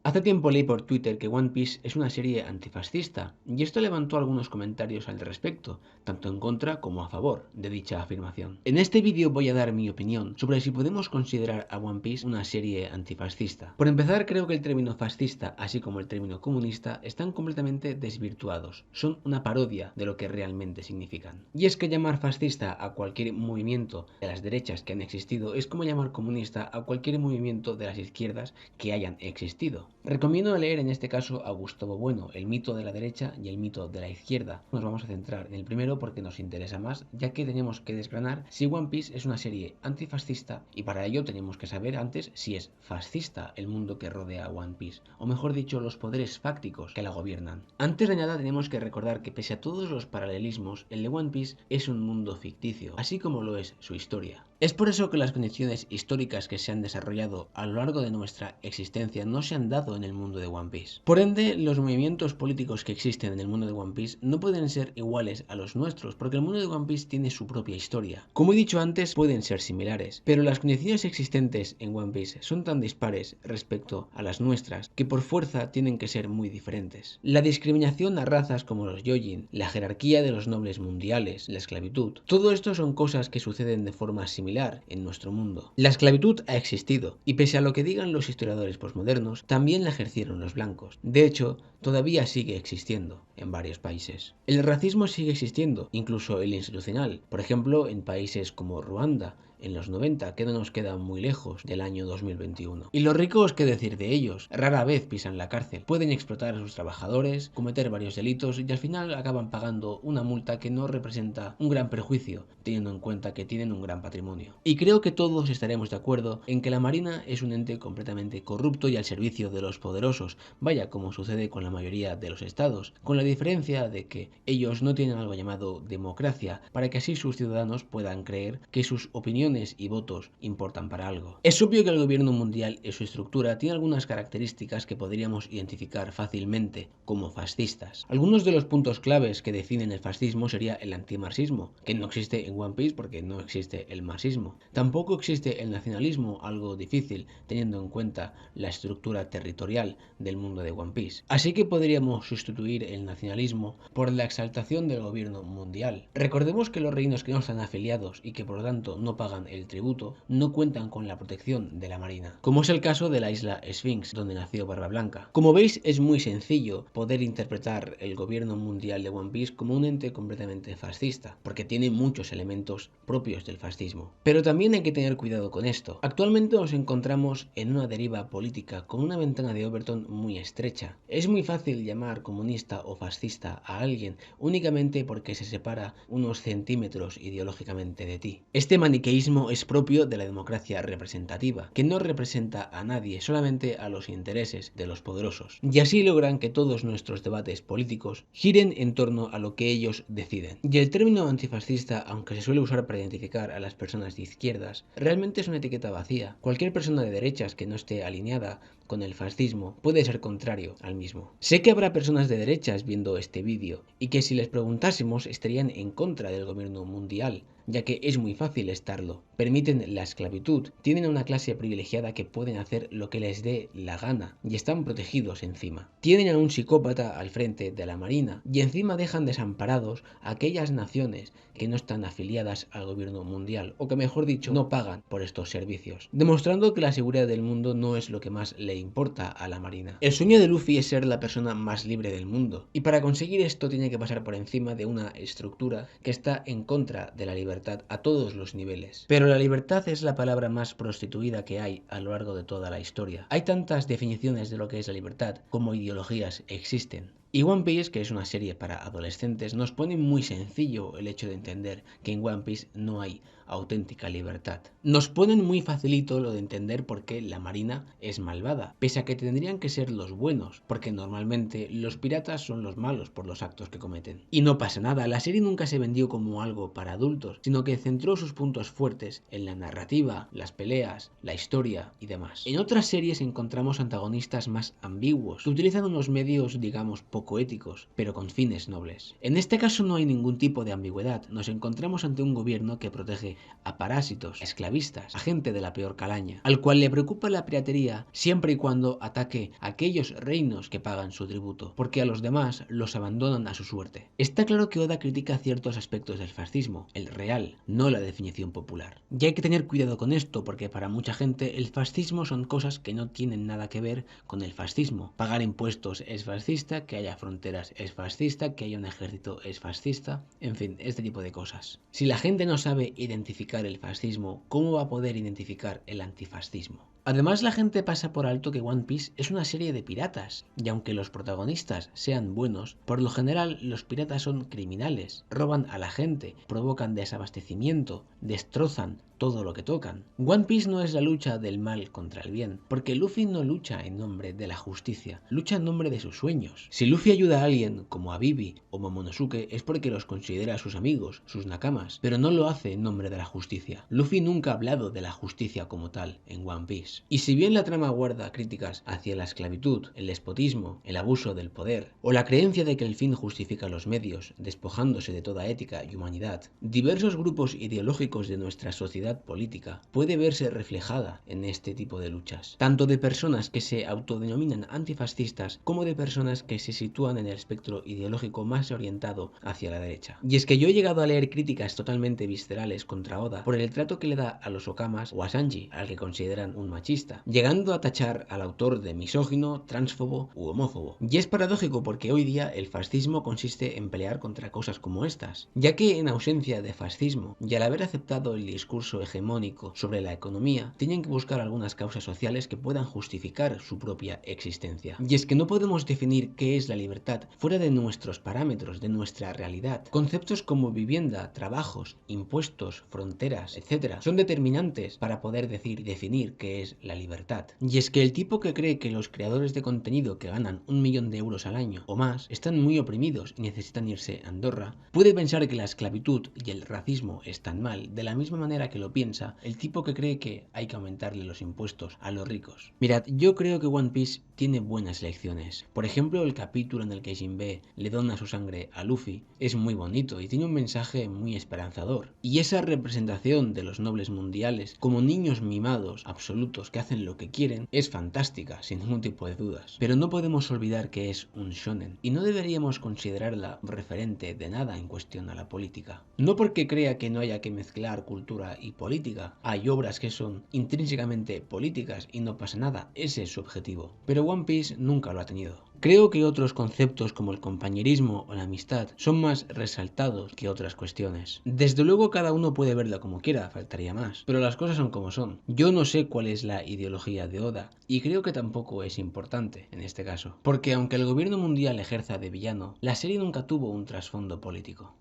Hace tiempo leí por Twitter que One Piece es una serie antifascista, y esto levantó algunos comentarios al respecto, tanto en contra como a favor de dicha afirmación. En este vídeo voy a dar mi opinión sobre si podemos considerar a One Piece una serie antifascista. Por empezar, creo que el término fascista, así como el término comunista, están completamente desvirtuados. Son una parodia de lo que realmente significan. Y es que llamar fascista a cualquier movimiento de las derechas que han existido es como llamar comunista a cualquier movimiento de las izquierdas que hayan existido. Recomiendo leer en este caso a Gustavo Bueno, El mito de la derecha y el mito de la izquierda. Nos vamos a centrar en el primero porque nos interesa más, ya que tenemos que desgranar si One Piece es una serie antifascista, y para ello tenemos que saber antes si es fascista el mundo que rodea a One Piece, o mejor dicho, los poderes fácticos que la gobiernan. Antes de nada tenemos que recordar que pese a todos los paralelismos, el de One Piece es un mundo ficticio, así como lo es su historia. Es por eso que las condiciones históricas que se han desarrollado a lo largo de nuestra existencia no se han dado en el mundo de One Piece. Por ende, los movimientos políticos que existen en el mundo de One Piece no pueden ser iguales a los nuestros, porque el mundo de One Piece tiene su propia historia. Como he dicho antes, pueden ser similares, pero las condiciones existentes en One Piece son tan dispares respecto a las nuestras que por fuerza tienen que ser muy diferentes. La discriminación a razas como los Gyojin, la jerarquía de los nobles mundiales, la esclavitud, todo esto son cosas que suceden de forma similar en nuestro mundo. La esclavitud ha existido, y pese a lo que digan los historiadores posmodernos, también la ejercieron los blancos. De hecho, todavía sigue existiendo en varios países. El racismo sigue existiendo, incluso el institucional, por ejemplo en países como Ruanda, en los 90, que no nos queda muy lejos del año 2021. Y los ricos, ¿qué decir de ellos? Rara vez pisan la cárcel, pueden explotar a sus trabajadores, cometer varios delitos y al final acaban pagando una multa que no representa un gran perjuicio, teniendo en cuenta que tienen un gran patrimonio. Y creo que todos estaremos de acuerdo en que la Marina es un ente completamente corrupto y al servicio de los poderosos, vaya como sucede con la mayoría de los estados, con la diferencia de que ellos no tienen algo llamado democracia, para que así sus ciudadanos puedan creer que sus opiniones y votos importan para algo. Es obvio que el gobierno mundial y su estructura tiene algunas características que podríamos identificar fácilmente como fascistas. Algunos de los puntos claves que definen el fascismo sería el antimarxismo, que no existe en One Piece porque no existe el marxismo. Tampoco existe el nacionalismo, algo difícil teniendo en cuenta la estructura territorial del mundo de One Piece. Así que podríamos sustituir el nacionalismo por la exaltación del gobierno mundial. Recordemos que los reinos que no están afiliados y que por lo tanto no pagan el tributo no cuentan con la protección de la Marina, como es el caso de la isla Sphinx, donde nació Barba Blanca. Como veis, es muy sencillo poder interpretar el gobierno mundial de One Piece como un ente completamente fascista, porque tiene muchos elementos propios del fascismo. Pero también hay que tener cuidado con esto. Actualmente nos encontramos en una deriva política con una ventana de Overton muy estrecha. Es muy fácil llamar comunista o fascista a alguien únicamente porque se separa unos centímetros ideológicamente de ti. Este maniqueísmo es propio de la democracia representativa, que no representa a nadie, solamente a los intereses de los poderosos. Y así logran que todos nuestros debates políticos giren en torno a lo que ellos deciden. Y el término antifascista, aunque se suele usar para identificar a las personas de izquierdas, realmente es una etiqueta vacía. Cualquier persona de derechas que no esté alineada con el fascismo puede ser contrario al mismo. Sé que habrá personas de derechas viendo este vídeo y que si les preguntásemos estarían en contra del gobierno mundial, ya que es muy fácil estarlo. Permiten la esclavitud, tienen una clase privilegiada que pueden hacer lo que les dé la gana y están protegidos encima. Tienen a un psicópata al frente de la Marina y encima dejan desamparados a aquellas naciones que no están afiliadas al gobierno mundial, o que mejor dicho no pagan por estos servicios, demostrando que la seguridad del mundo no es lo que más le importa a la Marina. El sueño de Luffy es ser la persona más libre del mundo, y para conseguir esto tiene que pasar por encima de una estructura que está en contra de la libertad a todos los niveles. Pero la libertad es la palabra más prostituida que hay a lo largo de toda la historia. Hay tantas definiciones de lo que es la libertad como ideologías existen. Y One Piece, que es una serie para adolescentes, nos pone muy sencillo el hecho de entender que en One Piece no hay auténtica libertad. Nos ponen muy facilito lo de entender por qué la Marina es malvada, pese a que tendrían que ser los buenos, porque normalmente los piratas son los malos por los actos que cometen. Y no pasa nada, la serie nunca se vendió como algo para adultos, sino que centró sus puntos fuertes en la narrativa, las peleas, la historia y demás. En otras series encontramos antagonistas más ambiguos, que utilizan unos medios, digamos, poco éticos, pero con fines nobles. En este caso no hay ningún tipo de ambigüedad, nos encontramos ante un gobierno que protege a parásitos, a esclavistas, a gente de la peor calaña, al cual le preocupa la piratería siempre y cuando ataque a aquellos reinos que pagan su tributo, porque a los demás los abandonan a su suerte. Está claro que Oda critica ciertos aspectos del fascismo, el real, no la definición popular. Y hay que tener cuidado con esto, porque para mucha gente el fascismo son cosas que no tienen nada que ver con el fascismo. Pagar impuestos es fascista, que haya fronteras es fascista, que haya un ejército es fascista, en fin, este tipo de cosas. Si la gente no sabe identificar el fascismo, ¿cómo va a poder identificar el antifascismo? Además, la gente pasa por alto que One Piece es una serie de piratas, y aunque los protagonistas sean buenos, por lo general los piratas son criminales, roban a la gente, provocan desabastecimiento, destrozan todo lo que tocan. One Piece no es la lucha del mal contra el bien, porque Luffy no lucha en nombre de la justicia, lucha en nombre de sus sueños. Si Luffy ayuda a alguien, como a Vivi o Momonosuke, es porque los considera sus amigos, sus nakamas, pero no lo hace en nombre de la justicia. Luffy nunca ha hablado de la justicia como tal en One Piece. Y si bien la trama guarda críticas hacia la esclavitud, el despotismo, el abuso del poder, o la creencia de que el fin justifica los medios, despojándose de toda ética y humanidad, diversos grupos ideológicos de nuestra sociedad política puede verse reflejada en este tipo de luchas, tanto de personas que se autodenominan antifascistas como de personas que se sitúan en el espectro ideológico más orientado hacia la derecha. Y es que yo he llegado a leer críticas totalmente viscerales contra Oda por el trato que le da a los okamas o a Sanji, al que consideran un machista, llegando a tachar al autor de misógino, transfobo u homófobo. Y es paradójico porque hoy día el fascismo consiste en pelear contra cosas como estas, ya que en ausencia de fascismo y al haber aceptado el discurso hegemónico sobre la economía, tienen que buscar algunas causas sociales que puedan justificar su propia existencia. Y es que no podemos definir qué es la libertad fuera de nuestros parámetros, de nuestra realidad. Conceptos como vivienda, trabajos, impuestos, fronteras, etc. son determinantes para poder decir y definir qué es la libertad. Y es que el tipo que cree que los creadores de contenido que ganan 1 millón de euros al año o más están muy oprimidos y necesitan irse a Andorra, puede pensar que la esclavitud y el racismo están mal, de la misma manera que lo piensa el tipo que cree que hay que aumentarle los impuestos a los ricos. Mirad, yo creo que One Piece tiene buenas lecciones. Por ejemplo, el capítulo en el que Jinbe le dona su sangre a Luffy es muy bonito y tiene un mensaje muy esperanzador. Y esa representación de los nobles mundiales como niños mimados absolutos que hacen lo que quieren es fantástica, sin ningún tipo de dudas. Pero no podemos olvidar que es un shonen y no deberíamos considerarla referente de nada en cuestión a la política. No porque crea que no haya que mezclar cultura y política, hay obras que son intrínsecamente políticas y no pasa nada, ese es su objetivo. Pero One Piece nunca lo ha tenido. Creo que otros conceptos como el compañerismo o la amistad son más resaltados que otras cuestiones. Desde luego cada uno puede verlo como quiera, faltaría más, pero las cosas son como son. Yo no sé cuál es la ideología de Oda y creo que tampoco es importante en este caso, porque aunque el gobierno mundial ejerza de villano, la serie nunca tuvo un trasfondo político.